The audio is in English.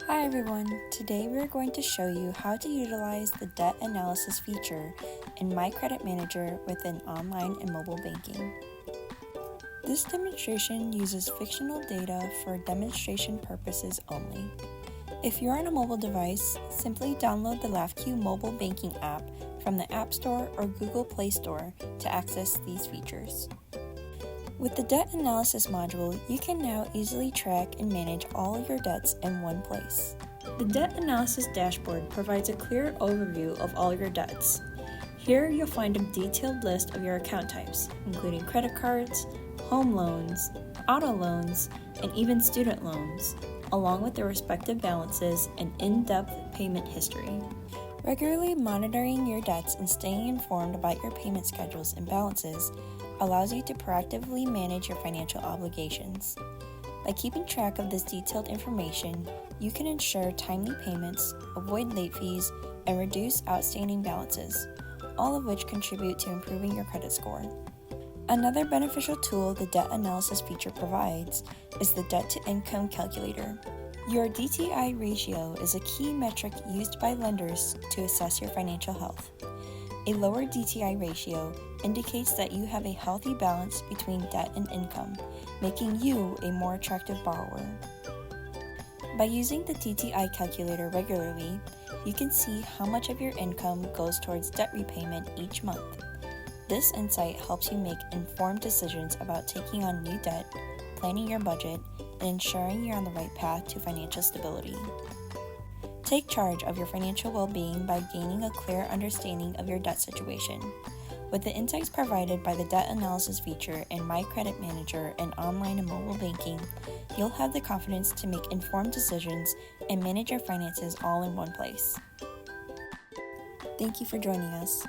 Hi everyone, today we're going to show you how to utilize the debt analysis feature in My Credit Manager within online and mobile banking. This demonstration uses fictional data for demonstration purposes only. If you're on a mobile device, simply download the LAFCU mobile banking app from the App Store or Google Play Store to access these features. With the debt analysis module, you can now easily track and manage all your debts in one place. The debt analysis dashboard provides a clear overview of all your debts. Here you'll find a detailed list of your account types, including credit cards, home loans, auto loans, and even student loans, along with their respective balances and in-depth payment history. Regularly monitoring your debts and staying informed about your payment schedules and balances allows you to proactively manage your financial obligations. By keeping track of this detailed information, you can ensure timely payments, avoid late fees, and reduce outstanding balances, all of which contribute to improving your credit score. Another beneficial tool the debt analysis feature provides is the debt-to-income calculator. Your DTI ratio is a key metric used by lenders to assess your financial health. A lower DTI ratio indicates that you have a healthy balance between debt and income, making you a more attractive borrower. By using the DTI calculator regularly, you can see how much of your income goes towards debt repayment each month. This insight helps you make informed decisions about taking on new debt, planning your budget, and ensuring you're on the right path to financial stability. Take charge of your financial well-being by gaining a clear understanding of your debt situation. With the insights provided by the debt analysis feature in My Credit Manager and online and mobile banking, you'll have the confidence to make informed decisions and manage your finances all in one place. Thank you for joining us.